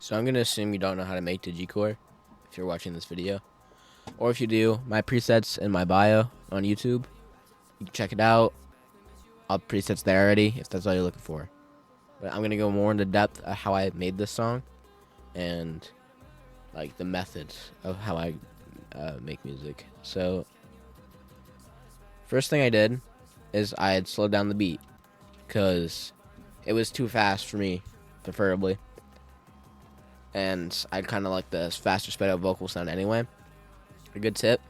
So I'm going to assume you don't know how to make Digicore if you're watching this video. Or if you do, my presets in my bio on YouTube. You can check it out. I'll have presets there already if that's all you're looking for. But I'm going to go more into depth of how I made this song and like the methods of how I make music. So first thing I did is I had slowed down the beat because it was too fast for me, preferably. And I kind of like the faster sped up vocal sound anyway. A good tip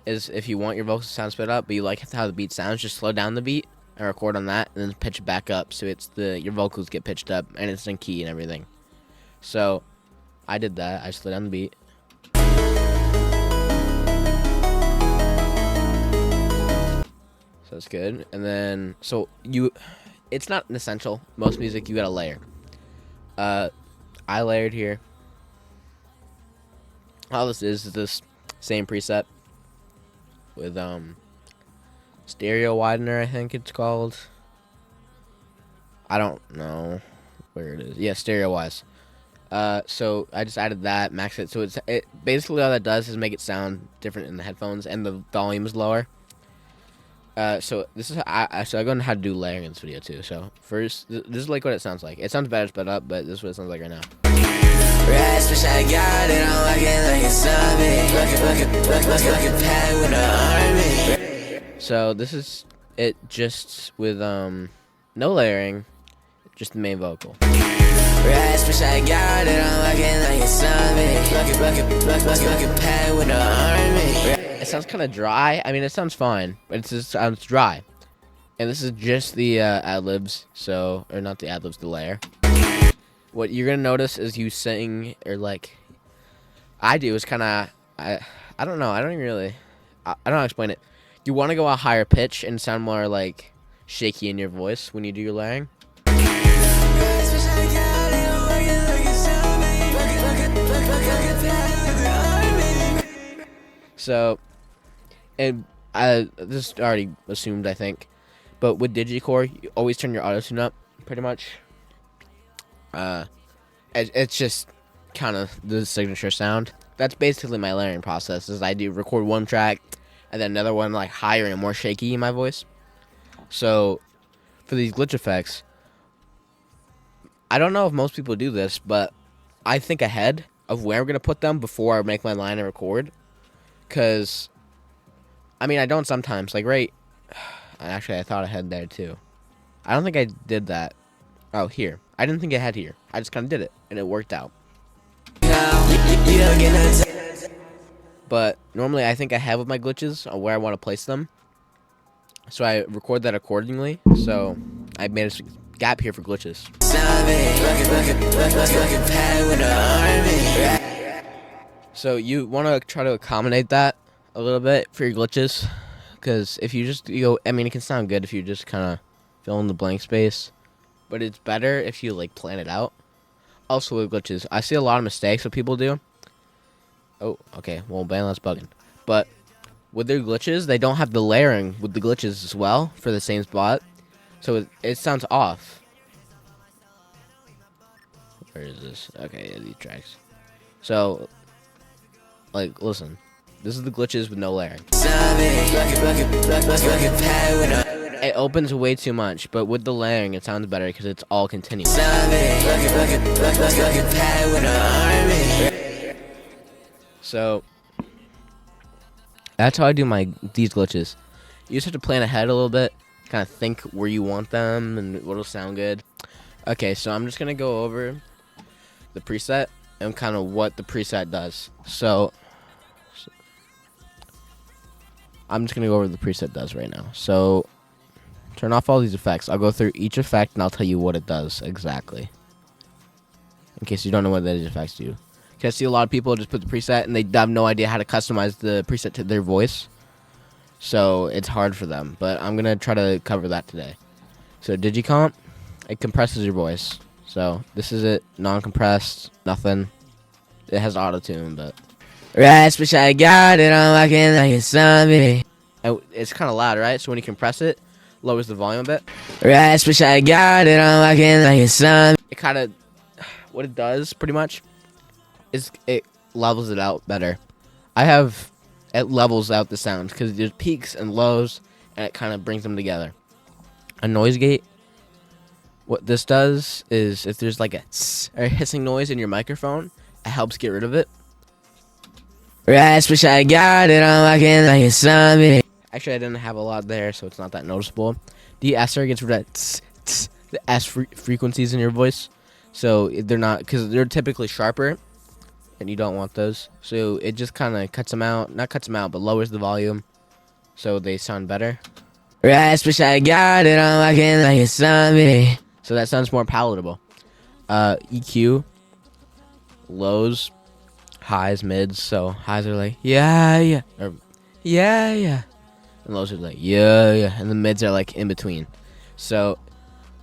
is if you want your vocals to sound sped up, but you like how the beat sounds, just slow down the beat and record on that, and then pitch it back up so it's your vocals get pitched up and it's in key and everything. So I did that. I slowed down the beat. So that's good. And then it's not an essential. Most music you gotta layer. I layered here. All this is this same preset with stereo widener, I think it's called. I don't know where it is. Yeah, stereo wise. So I just added that, max it. So it basically all that does is make it sound different in the headphones, and the volume is lower. So this is I go into how to do layering in this video too. So first, this is like what it sounds like. It sounds better sped up, but this is what it sounds like right now. So this is it, just with no layering, just the main vocal. It sounds kind of dry. I mean, it sounds fine, but it just sounds dry. And this is just the ad-libs, or not the ad-libs, the layer. What you're gonna notice is you sing, or like I do, is kind of I don't know. I don't know how to explain it. You want to go a higher pitch and sound more like shaky in your voice when you do your layering. So, and I this is already assumed, I think, but with Digicore, you always turn your auto-tune up, pretty much. It's just kind of the signature sound. That's basically my layering process. Is I do record one track, and then another one like higher and more shaky in my voice. So, for these glitch effects, I don't know if most people do this, but I think ahead of where I'm gonna put them before I make my line and record. Cause, I mean, I don't sometimes. Like actually, I thought I had there too. I don't think I did that. Oh, here. I didn't think I had here. I just kind of did it, and it worked out. But normally, I think I have with my glitches on where I want to place them. So I record that accordingly. So I made a gap here for glitches. So you want to try to accommodate that a little bit for your glitches, because if you just go, I mean, it can sound good if you just kind of fill in the blank space, but it's better if you like plan it out. Also with glitches, I see a lot of mistakes that people do. Oh, okay, well, Bandlab's bugging, but with their glitches, they don't have the layering with the glitches as well for the same spot, so it sounds off. Where is this? Okay, yeah, these tracks. So, like, listen, this is the glitches with no layering. It opens way too much, but with the layering, it sounds better because it's all continuous. So that's how I do these glitches. You just have to plan ahead a little bit, kind of think where you want them and what'll sound good. Okay, so I'm just gonna go over the preset and kind of what the preset does. So I'm just gonna go over what the preset does right now. So turn off all these effects. I'll go through each effect and I'll tell you what it does exactly, in case you don't know what these effects do. Because I see a lot of people just put the preset and they have no idea how to customize the preset to their voice, so it's hard for them. But I'm gonna try to cover that today. So Digicomp, it compresses your voice. So this is it, non-compressed, nothing. It has auto-tune, but wish I got it, I'm walking like a zombie. It's kind of loud, right? So when you compress it, lowers the volume a bit. Wish I got it, I'm walking like a zombie. It kind of, what it does, pretty much, it levels it out better. It levels out the sounds because there's peaks and lows, and it kind of brings them together. A noise gate, what this does is if there's like a tss or hissing noise in your microphone, it helps get rid of it. Right, wish I got it on locking like it's something. Actually, I didn't have a lot there, so it's not that noticeable. The SR gets rid of that tss, tss, the S frequencies in your voice, so they're not, because they're typically sharper, and you don't want those. So it just kind of cuts them out, not cuts them out, but lowers the volume, so they sound better. Right, wish I got it on locking like it's something. So that sounds more palatable. EQ, lows, highs, mids. So highs are like yeah, yeah, or yeah, yeah, and lows are like yeah, yeah, and the mids are like in between. So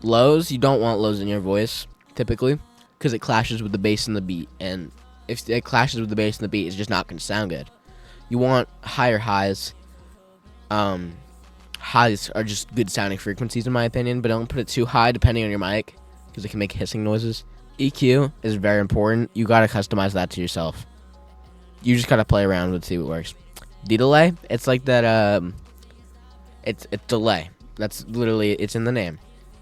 lows, you don't want lows in your voice typically because it clashes with the bass and the beat, and if it clashes with the bass and the beat, it's just not going to sound good. You want higher highs. Highs are just good sounding frequencies in my opinion, but don't put it too high depending on your mic because it can make hissing noises. EQ is very important. You gotta customize that to yourself. You just gotta play around with it, see what works. Delay, it's like that. It's delay. That's literally, it's in the name,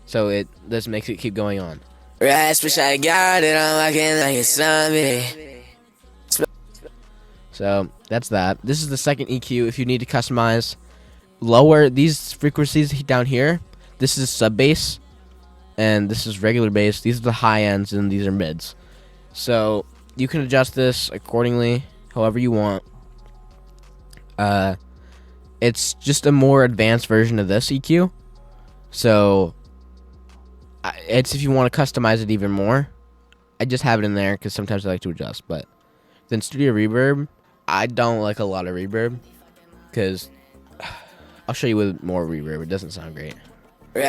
so this makes it keep going on. Right, wish I got it on locking like it's something. So that's that. This is the second EQ. If you need to customize, lower these frequencies down here. This is sub bass, and this is regular bass. These are the high ends, and these are mids. So you can adjust this accordingly, however you want. It's just a more advanced version of this EQ. So it's if you want to customize it even more. I just have it in there because sometimes I like to adjust. But then studio reverb, I don't like a lot of reverb because I'll show you with more reverb. It doesn't sound great. So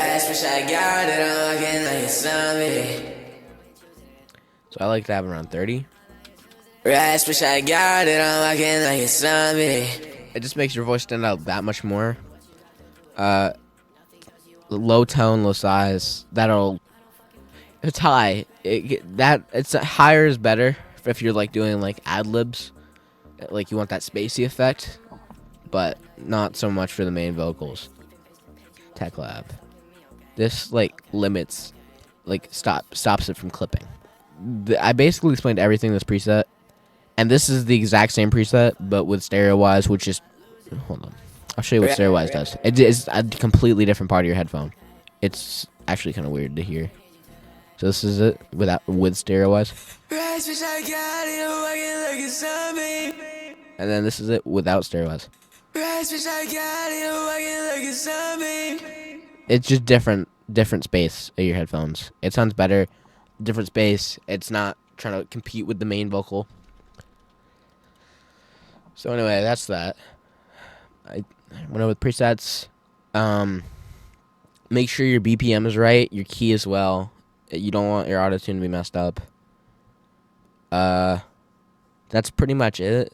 I like to have around 30. It just makes your voice stand out that much more. Low tone, low size. It's high. It's higher is better if you're like doing like ad libs, like you want that spacey effect, but not so much for the main vocals. Tech Lab. This like limits, like stops it from clipping. I basically explained everything in this preset, and this is the exact same preset, but with stereo wise, which is, hold on, I'll show you what stereo wise does. It is a completely different part of your headphone. It's actually kind of weird to hear. So this is it with stereo wise. And then this is it without stereo wise. It's just different space of your headphones. It sounds better, different space. It's not trying to compete with the main vocal. So anyway, that's that. I went over with presets. Make sure your BPM is right, your key as well. You don't want your auto-tune to be messed up. That's pretty much it.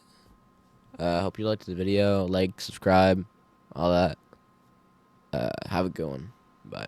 Hope you liked the video. Like, subscribe, all that. Have a good one. Bye.